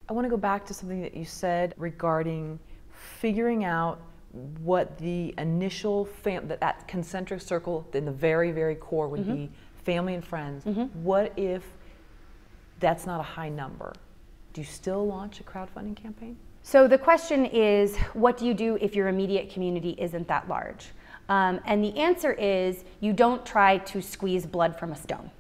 I want to go back to something that you said regarding figuring out what the initial that concentric circle in the very, very core would be family and friends. What if that's not a high number? Do you still launch a crowdfunding campaign? So the question is, what do you do if your immediate community isn't that large? And the answer is, you don't try to squeeze blood from a stone.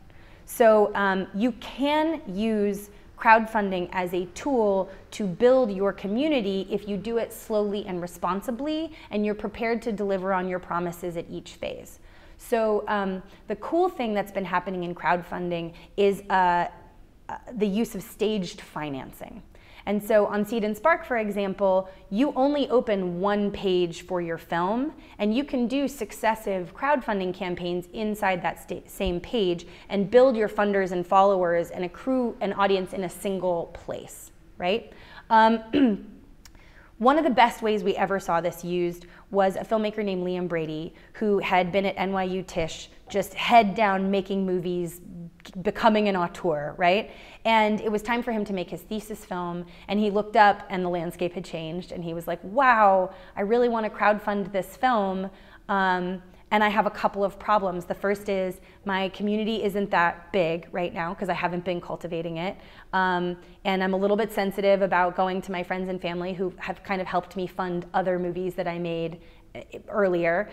So you can use crowdfunding as a tool to build your community if you do it slowly and responsibly, and you're prepared to deliver on your promises at each phase. So the cool thing that's been happening in crowdfunding is the use of staged financing. And so on SEED&SPARK, for example, you only open one page for your film, and you can do successive crowdfunding campaigns inside that same page and build your funders and followers and accrue an audience in a single place, right? One of the best ways we ever saw this used was a filmmaker named Liam Brady, who had been at NYU Tisch, just head down making movies, becoming an auteur, right? And it was time for him to make his thesis film, and he looked up and the landscape had changed, and he was like, wow, I really want to crowdfund this film, and I have a couple of problems. The first is my community isn't that big right now because I haven't been cultivating it, and I'm a little bit sensitive about going to my friends and family who have kind of helped me fund other movies that I made earlier.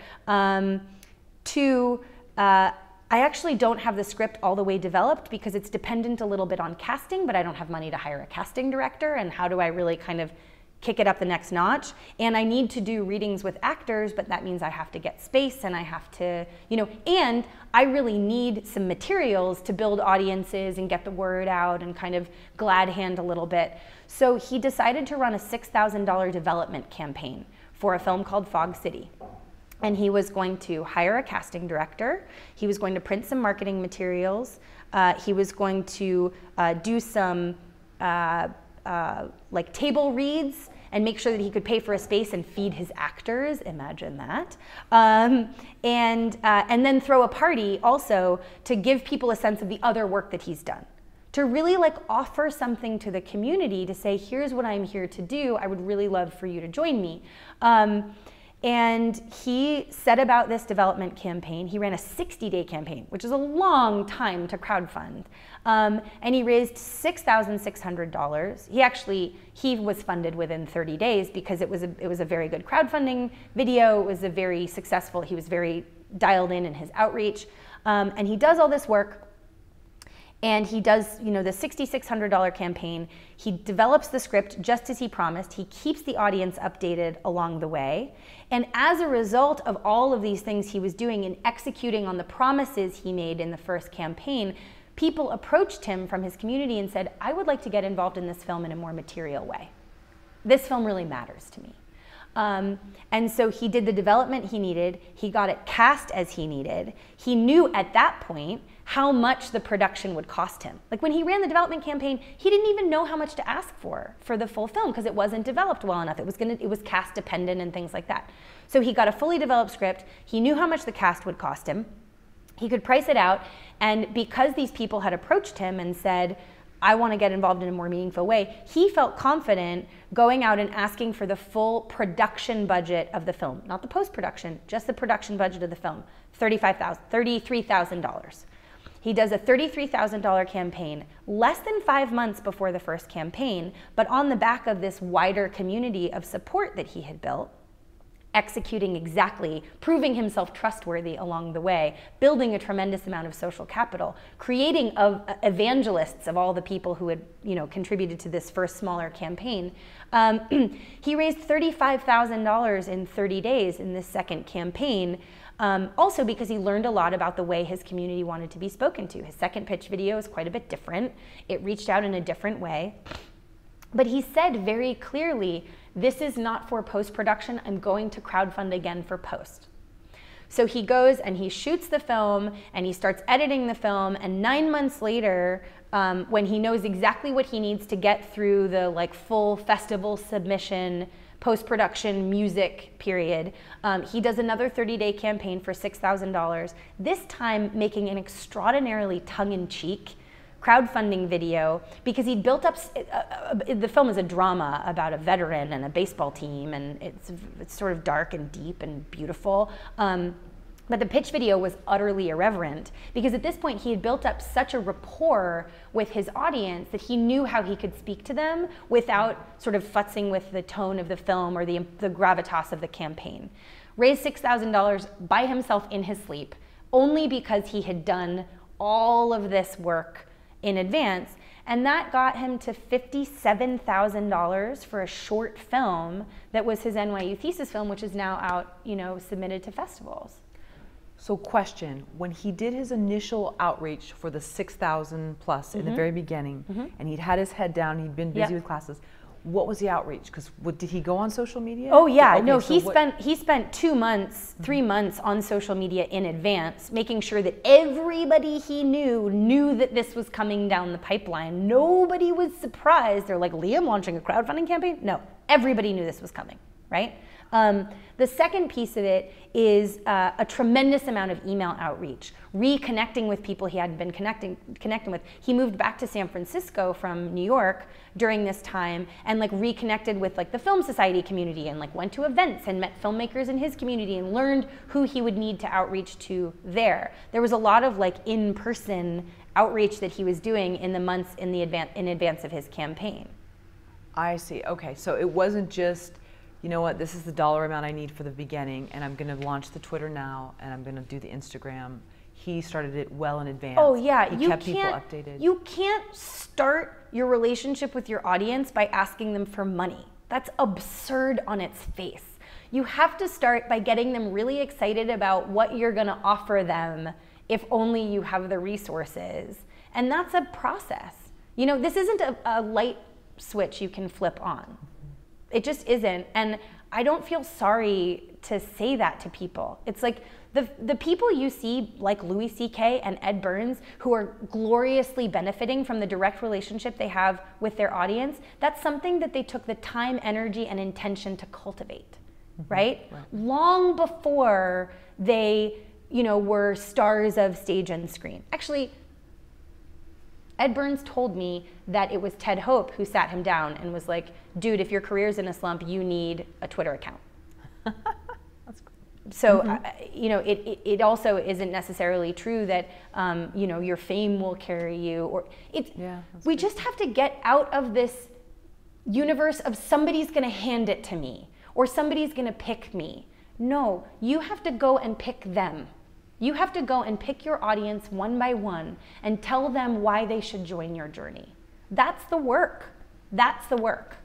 Two, I actually don't have the script all the way developed because it's dependent a little bit on casting, but I don't have money to hire a casting director, and how do I really kind of kick it up the next notch? And I need to do readings with actors, but that means I have to get space, and I have to, you know, and I really need some materials to build audiences and get the word out and kind of glad hand a little bit. So he decided to run a $6,000 development campaign for a film called Fog City. And he was going to hire a casting director. He was going to print some marketing materials. He was going to do some like table reads and make sure that he could pay for a space and feed his actors. Imagine that. And then throw a party also to give people a sense of the other work that he's done. To really like offer something to the community to say, here's what I'm here to do. I would really love for you to join me. And he set about this development campaign. He ran a 60-day campaign, which is a long time to crowdfund. And he raised $6,600. He was funded within 30 days because it was a very good crowdfunding video. It was a very successful, he was very dialed in his outreach. And he does all this work. And he does, you know, the $6,600 campaign. He develops the script just as he promised. He keeps the audience updated along the way. And as a result of all of these things he was doing and executing on the promises he made in the first campaign, people approached him from his community and said, I would like to get involved in this film in a more material way. This film really matters to me. And so he did the development he needed. He got it cast as he needed. He knew at that point how much the production would cost him. Like when he ran the development campaign, he didn't even know how much to ask for the full film because it wasn't developed well enough. It was cast dependent and things like that. So he got a fully developed script. He knew how much the cast would cost him. He could price it out. And because these people had approached him and said, I want to get involved in a more meaningful way, he felt confident going out and asking for the full production budget of the film, not the post-production, just the production budget of the film, $33,000. He does a $33,000 campaign less than 5 months before the first campaign, but on the back of this wider community of support that he had built, executing exactly, proving himself trustworthy along the way, building a tremendous amount of social capital, creating evangelists of all the people who had, you know, contributed to this first smaller campaign. He raised $35,000 in 30 days in this second campaign. Also because he learned a lot about the way his community wanted to be spoken to. His second pitch video is quite a bit different. It reached out in a different way. But he said very clearly, this is not for post-production. I'm going to crowdfund again for post. So he goes and he shoots the film and he starts editing the film, and 9 months later, when he knows exactly what he needs to get through the like full festival submission, post-production music period, he does another 30-day campaign for $6,000, this time making an extraordinarily tongue-in-cheek crowdfunding video because he'd built up, the film is a drama about a veteran and a baseball team, and it's sort of dark and deep and beautiful. But the pitch video was utterly irreverent because at this point he had built up such a rapport with his audience that he knew how he could speak to them without sort of futzing with the tone of the film or the gravitas of the campaign. Raised $6,000 by himself in his sleep, only because he had done all of this work in advance, and that got him to $57,000 for a short film that was his NYU thesis film, which is now out, you know, submitted to festivals. So question, when he did his initial outreach for the 6,000 plus in the very beginning, and he'd had his head down, he'd been busy with classes, what was the outreach? Because did he go on social media? Oh yeah, okay, no, so he spent 2 months, 3 months on social media in advance, making sure that everybody he knew that this was coming down the pipeline. Nobody was surprised. They're like, Liam launching a crowdfunding campaign? No, everybody knew this was coming, right? The second piece of it is a tremendous amount of email outreach, reconnecting with people he hadn't been connecting with. He moved back to San Francisco from New York during this time and like reconnected with like the Film Society community and like went to events and met filmmakers in his community and learned who he would need to outreach to there. There was a lot of like in-person outreach that he was doing in the months in advance of his campaign. I see, okay, so it wasn't just, you know what, this is the dollar amount I need for the beginning, and I'm going to launch the Twitter now, and I'm going to do the Instagram. He started it well in advance. Oh yeah, he kept people updated. You can't start your relationship with your audience by asking them for money. That's absurd on its face. You have to start by getting them really excited about what you're going to offer them if only you have the resources. And that's a process. You know, this isn't a light switch you can flip on. It just isn't, and I don't feel sorry to say that to people. It's like the people you see like Louis C.K. and Ed Burns who are gloriously benefiting from the direct relationship they have with their audience, that's something that they took the time, energy, and intention to cultivate, right? Long before they, you know, were stars of stage and screen. Actually, Ed Burns told me that it was Ted Hope who sat him down and was like, dude, if your career's in a slump, you need a Twitter account. That's cool. So, you know, it also isn't necessarily true that, you know, your fame will carry you. Or we just have to get out of this universe of somebody's going to hand it to me or somebody's going to pick me. No, you have to go and pick them. You have to go and pick your audience one by one and tell them why they should join your journey. That's the work. That's the work.